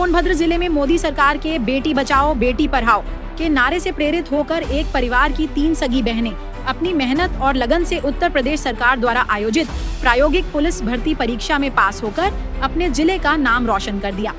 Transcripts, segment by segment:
सोनभद्र जिले में मोदी सरकार के बेटी बचाओ बेटी पढ़ाओ के नारे से प्रेरित होकर एक परिवार की 3 सगी बहनें अपनी मेहनत और लगन से उत्तर प्रदेश सरकार द्वारा आयोजित प्रायोगिक पुलिस भर्ती परीक्षा में पास होकर अपने जिले का नाम रोशन कर दिया।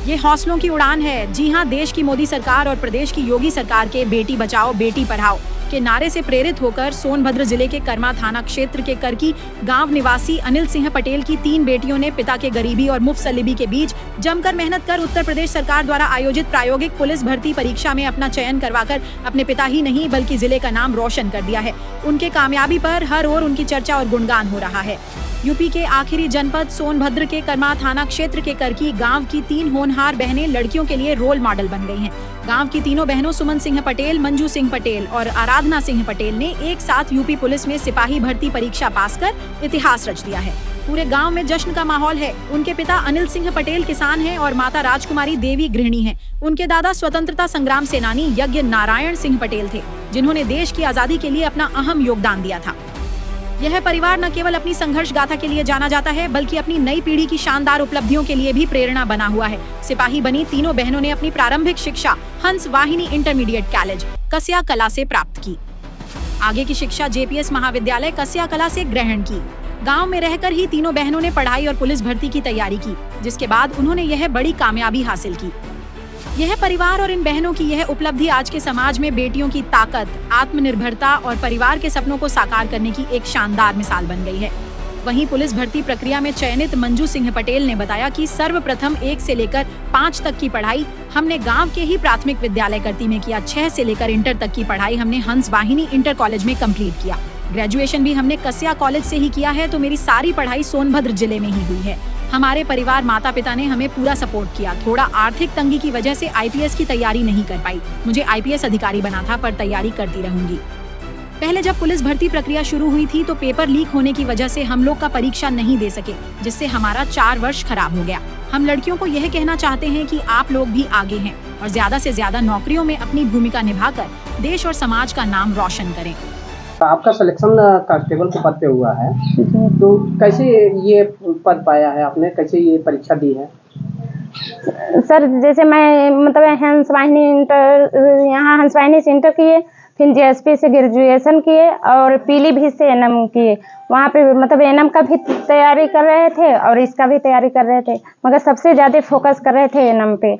ये हौसलों की उड़ान है। जी हां, देश की मोदी सरकार और प्रदेश की योगी सरकार के बेटी बचाओ बेटी पढ़ाओ के नारे से प्रेरित होकर सोनभद्र जिले के कर्मा थाना क्षेत्र के करकी गांव निवासी अनिल सिंह पटेल की 3 बेटियों ने पिता के गरीबी और मुफ्त सलीबी के बीच जमकर मेहनत कर उत्तर प्रदेश सरकार द्वारा आयोजित प्रायोगिक पुलिस भर्ती परीक्षा में अपना चयन करवाकर अपने पिता ही नहीं बल्कि जिले का नाम रोशन कर दिया है। उनके कामयाबी पर हर ओर उनकी चर्चा और गुणगान हो रहा है। यूपी के आखिरी जनपद सोनभद्र के कर्मा थाना क्षेत्र के करकी गांव की 3 होनहार बहनें लड़कियों के लिए रोल मॉडल बन गई हैं। गांव की तीनों बहनों सुमन सिंह पटेल, मंजू सिंह पटेल और आराधना सिंह पटेल ने एक साथ यूपी पुलिस में सिपाही भर्ती परीक्षा पास कर इतिहास रच दिया है। पूरे गांव में जश्न का माहौल है। उनके पिता अनिल सिंह पटेल किसान हैं और माता राजकुमारी देवी गृहिणी हैं। उनके दादा स्वतंत्रता संग्राम सेनानी यज्ञ नारायण सिंह पटेल थे, जिन्होंने देश की आजादी के लिए अपना अहम योगदान दिया था। यह परिवार न केवल अपनी संघर्ष गाथा के लिए जाना जाता है बल्कि अपनी नई पीढ़ी की शानदार उपलब्धियों के लिए भी प्रेरणा बना हुआ है। सिपाही बनी तीनों बहनों ने अपनी प्रारंभिक शिक्षा हंस वाहिनी इंटरमीडिएट कॉलेज कस्या कला से प्राप्त की। आगे की शिक्षा जेपीएस महाविद्यालय कस्या कला से ग्रहण की। गांव में रहकर ही तीनों बहनों ने पढ़ाई और पुलिस भर्ती की तैयारी की, जिसके बाद उन्होंने यह बड़ी कामयाबी हासिल की। यह परिवार और इन बहनों की यह उपलब्धि आज के समाज में बेटियों की ताकत, आत्मनिर्भरता और परिवार के सपनों को साकार करने की एक शानदार मिसाल बन गई है। वहीं पुलिस भर्ती प्रक्रिया में चयनित मंजू सिंह पटेल ने बताया कि सर्वप्रथम 1 से लेकर 5 तक की पढ़ाई हमने गांव के ही प्राथमिक विद्यालय करती में किया। 6 से लेकर इंटर तक की पढ़ाई हमने हंस वाहिनी इंटर कॉलेज में कंप्लीट किया। ग्रेजुएशन भी हमने कस्या कॉलेज से ही किया है, तो मेरी सारी पढ़ाई सोनभद्र जिले में ही हुई है। हमारे परिवार माता पिता ने हमें पूरा सपोर्ट किया। थोड़ा आर्थिक तंगी की वजह से आईपीएस की तैयारी नहीं कर पाई। मुझे आईपीएस अधिकारी बना था, पर तैयारी करती रहूंगी। पहले जब पुलिस भर्ती प्रक्रिया शुरू हुई थी तो पेपर लीक होने की वजह से हम लोग का परीक्षा नहीं दे सके, जिससे हमारा 4 वर्ष खराब हो गया। हम लड़कियों को यह कहना चाहते हैं कि आप लोग भी आगे हैं और ज्यादा से ज्यादा नौकरियों में अपनी भूमिका निभाकर देश और समाज का नाम रोशन करें। आपका सिलेक्शन कांस्टेबल के पद पे हुआ है, तो कैसे ये पद पाया है आपने, कैसे ये परीक्षा दी है? सर, जैसे मैं मतलब हंस वाहिनी यहाँ हंस वाहिनी से इंटर किए, फिर जेएसपी से ग्रेजुएशन किए और पीलीभीत से एनएम किए। वहाँ पे मतलब एनएम का भी तैयारी कर रहे थे और इसका भी तैयारी कर रहे थे, मगर सबसे ज़्यादा फोकस कर रहे थे एनएम पे।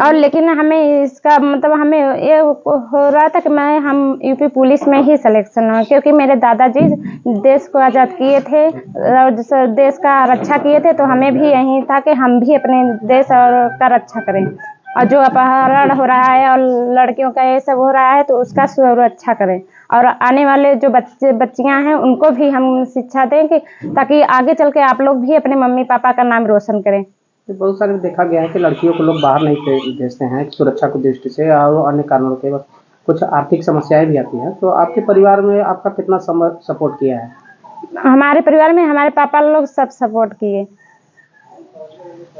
और लेकिन हमें इसका मतलब हमें ये हो रहा था कि हम यूपी पुलिस में ही सिलेक्शन हो, क्योंकि मेरे दादाजी देश को आज़ाद किए थे और देश का रक्षा किए थे, तो हमें भी यही था कि हम भी अपने देश और का रक्षा करें। और जो अपहरण हो रहा है और लड़कियों का ये सब हो रहा है, तो उसका सुरक्षा करें और आने वाले जो बच्चियां हैं उनको भी हम शिक्षा दें कि ताकि आगे चल के आप लोग भी अपने मम्मी पापा का नाम रोशन करें। बहुत सारे देखा गया है कि लड़कियों को लोग बाहर नहीं भेजते हैं सुरक्षा की दृष्टि से और अन्य कारणों के, बस कुछ आर्थिक समस्याएं भी आती हैं। तो आपके परिवार में आपका कितना सपोर्ट किया है? हमारे परिवार में हमारे पापा लोग सब सपोर्ट किए।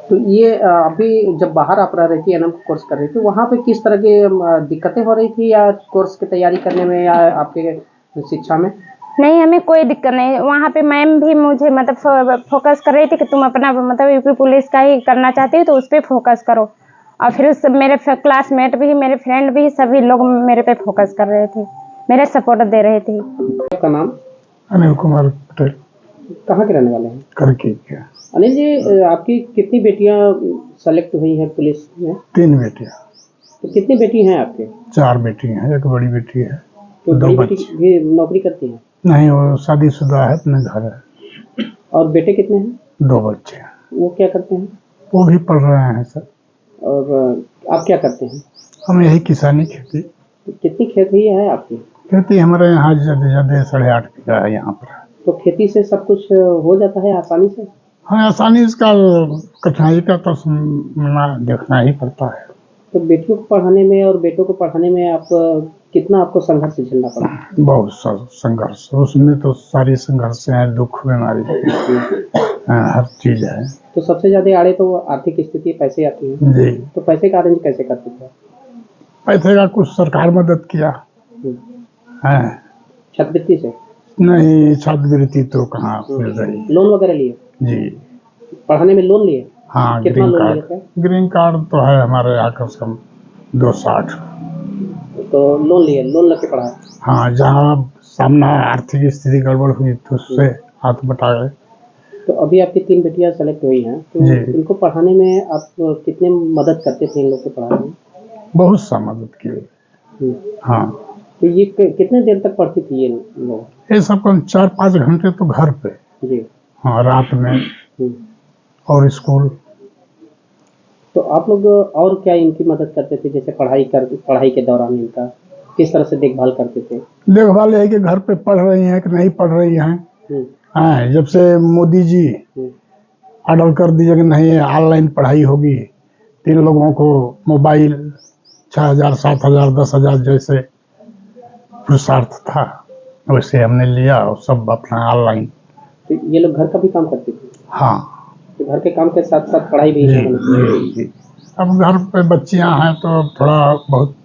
तो ये अभी जब बाहर आप रह रही थी, एनएम कोर्स कर रही थी, वहाँ पे किस तरह की दिक्कतें हो रही थी या कोर्स की तैयारी करने में या आपके शिक्षा में? नहीं, हमें कोई दिक्कत नहीं। वहाँ पे मैम भी मुझे मतलब फोकस कर रही थी कि तुम अपना मतलब यूपी पुलिस का ही करना चाहती हो तो उस पर फोकस करो। और फिर उस मेरे क्लासमेट भी, मेरे फ्रेंड भी, सभी लोग मेरे पे फोकस कर रहे थे, मेरे सपोर्ट दे रहे थे। आपका नाम? अनिल कुमार पटेल। कहाँ के रहने वाले हैं? करकी। अनिल जी, आपकी कितनी बेटियाँ सेलेक्ट हुई हैं पुलिस में? 3 बेटियाँ। तो कितनी बेटी हैं आपके? 4 बेटी हैं, एक बड़ी बेटी है। तो बड़ी बेटी भी नौकरी करती है? नहीं, वो शादीशुदा है, अपने घर है। और बेटे कितने हैं? 2 बच्चे हैं। वो क्या करते हैं? वो भी पढ़ रहे हैं सर। और आप क्या करते हैं? हम यही किसानी खेती। तो कितनी खेती है आपकी? खेती हमारे यहाँ ज़्यादा 8.5 बीघा है यहाँ पर। तो खेती से सब कुछ हो जाता है आसानी से? हाँ, आसानी, इसका कठिनाई का तो देखना ही पड़ता है। तो बेटियों को पढ़ाने में और बेटों को पढ़ाने में आप कितना आपको संघर्ष झेलना पड़ा? बहुत संघर्ष, उसमें तो सारी संघर्ष है, दुख बीमारी हर चीज है। तो सबसे ज्यादा आड़े तो आर्थिक स्थिति, पैसे आती है जी। तो पैसे का अरेंज कैसे करते थे? पैसे का कुछ सरकार मदद किया है। छात्रवृत्ति से? नहीं, छात्रवृत्ति तो कहाँ मिल रही। लोन वगैरह लिए? जी। पढ़ाने में लोन लिए? हाँ, कितना ग्रीन लोन कार्ड। लिया था? ग्रीन कार्ड तो है हमारे यहाँ कम से कम 260। तो लोन लिए, लोन लेके पढ़ा। हाँ, जहाँ सामना आर्थिक स्थिति गड़बड़ हुई तो उससे हाथ बटा गए। तो अभी आपकी 3 बेटियां सेलेक्ट हुई हैं, तो जी। इनको पढ़ाने में आप कितने मदद करते थे इन लोग को पढ़ाने में? बहुत सा मदद किए। हम्म। हाँ, तो ये कितने देर तक पढ़ती थी ये लोग? ये सब कम 4-5 घंटे तो घर पे। जी। हाँ, रात में हम्म। और स्कूल। तो आप लोग और क्या इनकी मदद करते थे, जैसे पढ़ाई के दौरान इनका किस तरह से देखभाल करते थे? देखभाल है कि घर पे पढ़ रही हैं कि नहीं पढ़ रही हैं। हम्म। हाँ, जब से मोदी जी हम्म। ऑर्डर कर दिया कि नहीं ऑनलाइन पढ़ाई होगी, 3 लोगों को मोबाइल 6,000, 7,000, 10,000 जैसे पुरुषार्थ था वैसे हमने लिया और सब अपना ऑनलाइन। तो ये लोग घर का भी काम करते थे? हाँ तो घर के काम के साथ साथ पढ़ाई भी जी इन्होंने की? जी जी। अब घर पे बच्चियां हैं तो अब थोड़ा बहुत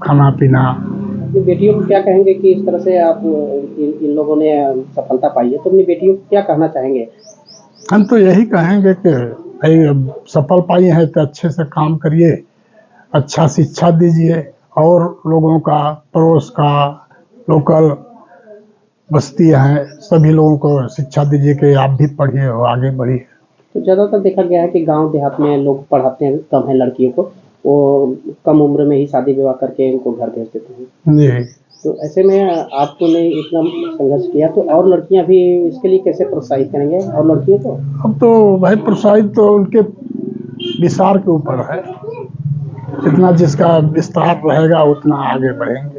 खाना पीना। अपनी बेटियों को क्या कहेंगे कि इस तरह से आप इन लोगों ने सफलता पाई है, तो अपनी बेटियों को क्या कहना चाहेंगे? हम तो यही कहेंगे कि भाई अब सफल पाई है तो अच्छे से काम करिए, अच्छा शिक्षा दीजिए और लोगों का, पड़ोस का, लोकल बस्ती हैं सभी लोगों को शिक्षा दीजिए कि आप भी पढ़िए और आगे बढ़िए। तो ज़्यादातर देखा गया है कि गांव देहात में लोग पढ़ाते हैं कम है लड़कियों को, वो कम उम्र में ही शादी विवाह करके उनको घर भेज देते हैं। जी। तो ऐसे में आपने इतना संघर्ष किया, तो और लड़कियां भी इसके लिए कैसे प्रोत्साहित करेंगे और लड़कियों को? अब तो भाई प्रोत्साहित तो उनके विचार के ऊपर है, जितना जिसका विस्तार रहेगा उतना आगे बढ़ेंगे।